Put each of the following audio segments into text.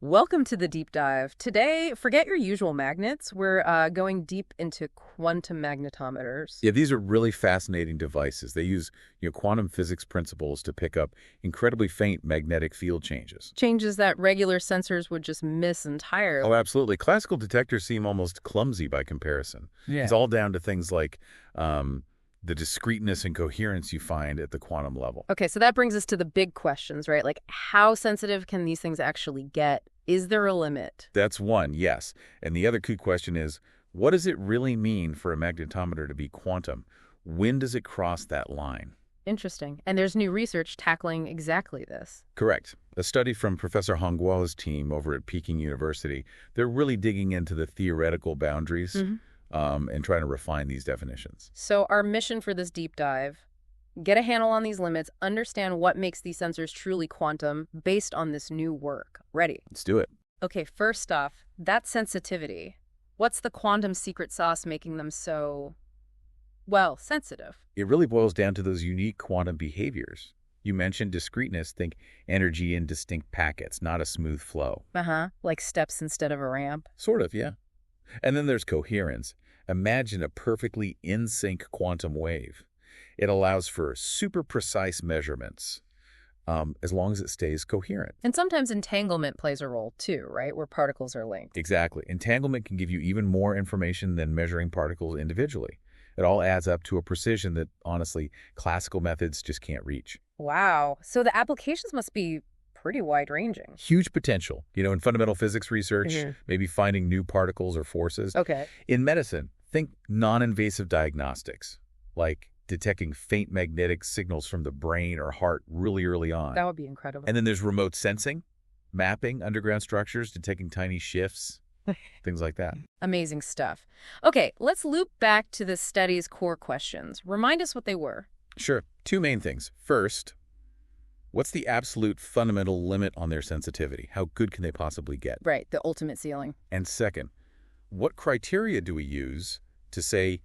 Welcome to the deep dive. Today, forget your usual magnets. We're going deep into quantum magnetometers. Yeah, these are really fascinating devices. They use quantum physics principles to pick up incredibly faint magnetic field changes. Changes that regular sensors would just miss entirely. Oh, absolutely. Classical detectors seem almost clumsy by comparison. Yeah. It's all down to things like the discreteness and coherence you find at the quantum level. Okay, so that brings us to the big questions, right? Like, how sensitive can these things actually get? Is there a limit? That's one, yes. And the other key question is, what does it really mean for a magnetometer to be quantum? When does it cross that line? Interesting. And there's new research tackling exactly this. Correct. A study from Professor Hongguo's team over at Peking University, they're really digging into the theoretical boundaries and trying to refine these definitions. So our mission for this deep dive, get a handle on these limits, understand what makes these sensors truly quantum based on this new work. Ready? Let's do it. Okay, first off, that sensitivity. What's the quantum secret sauce making them so, well, sensitive? It really boils down to those unique quantum behaviors. You mentioned discreteness. Think energy in distinct packets, not a smooth flow. Like steps instead of a ramp. Sort of, yeah. And then there's coherence. Imagine a perfectly in-sync quantum wave. It allows for super precise measurements as long as it stays coherent. And sometimes entanglement plays a role too, right? Where particles are linked. Exactly. Entanglement can give you even more information than measuring particles individually. It all adds up to a precision that, honestly, classical methods just can't reach. Wow. So the applications must be pretty wide-ranging. Huge potential, in fundamental physics research, maybe finding new particles or forces. Okay. In medicine, think non-invasive diagnostics, like detecting faint magnetic signals from the brain or heart really early on. That would be incredible. And then there's remote sensing, mapping underground structures, detecting tiny shifts, things like that. Amazing stuff. Okay, let's loop back to the study's core questions. Remind us what they were. Sure. Two main things. First, what's the absolute fundamental limit on their sensitivity? How good can they possibly get? Right, the ultimate ceiling. And second, what criteria do we use to say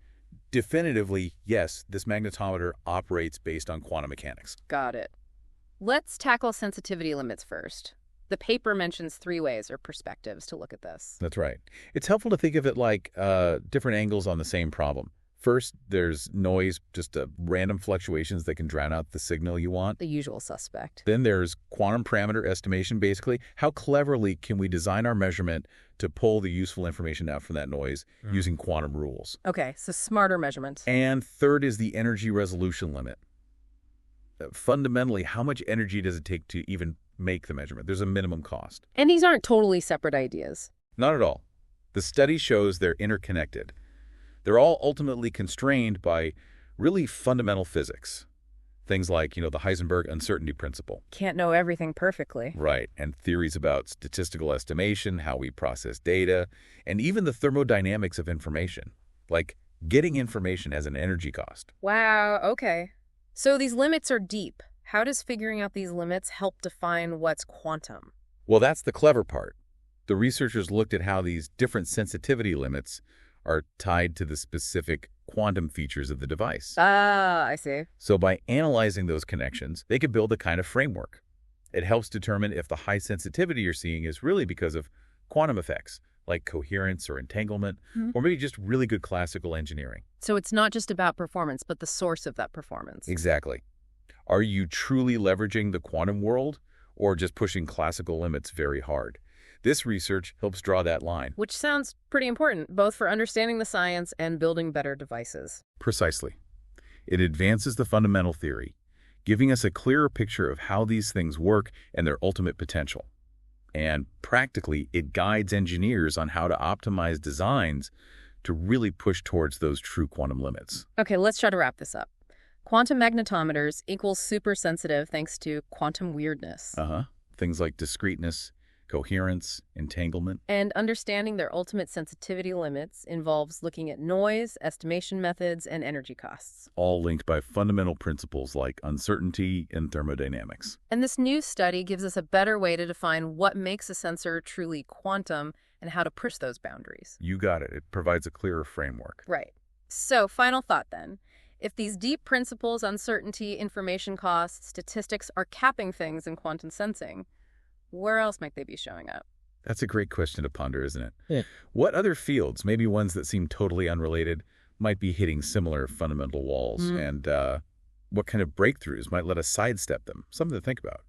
definitively, yes, this magnetometer operates based on quantum mechanics? Got it. Let's tackle sensitivity limits first. The paper mentions 3 ways or perspectives to look at this. That's right. It's helpful to think of it like different angles on the same problem. First, there's noise, just random fluctuations that can drown out the signal you want. The usual suspect. Then there's quantum parameter estimation, basically. How cleverly can we design our measurement to pull the useful information out from that noise using quantum rules? Okay, so smarter measurements. And third is the energy resolution limit. Fundamentally, how much energy does it take to even make the measurement? There's a minimum cost. And these aren't totally separate ideas. Not at all. The study shows they're interconnected. They're all ultimately constrained by really fundamental physics. Things like, the Heisenberg uncertainty principle. Can't know everything perfectly. Right, and theories about statistical estimation, how we process data, and even the thermodynamics of information, like getting information has an energy cost. Wow, okay. So these limits are deep. How does figuring out these limits help define what's quantum? Well, that's the clever part. The researchers looked at how these different sensitivity limits are tied to the specific quantum features of the device. Ah, I see. So by analyzing those connections, they could build a kind of framework. It helps determine if the high sensitivity you're seeing is really because of quantum effects, like coherence or entanglement, or maybe just really good classical engineering. So it's not just about performance, but the source of that performance. Exactly. Are you truly leveraging the quantum world, or just pushing classical limits very hard? This research helps draw that line. Which sounds pretty important, both for understanding the science and building better devices. Precisely. It advances the fundamental theory, giving us a clearer picture of how these things work and their ultimate potential. And practically, it guides engineers on how to optimize designs to really push towards those true quantum limits. Okay, let's try to wrap this up. Quantum magnetometers equals super sensitive thanks to quantum weirdness. Things like discreteness, coherence, entanglement. And understanding their ultimate sensitivity limits involves looking at noise, estimation methods, and energy costs. All linked by fundamental principles like uncertainty and thermodynamics. And this new study gives us a better way to define what makes a sensor truly quantum and how to push those boundaries. You got it. It provides a clearer framework. Right. So, final thought then. If these deep principles, uncertainty, information costs, statistics are capping things in quantum sensing, where else might they be showing up? That's a great question to ponder, isn't it? Yeah. What other fields, maybe ones that seem totally unrelated, might be hitting similar fundamental walls? And what kind of breakthroughs might let us sidestep them? Something to think about.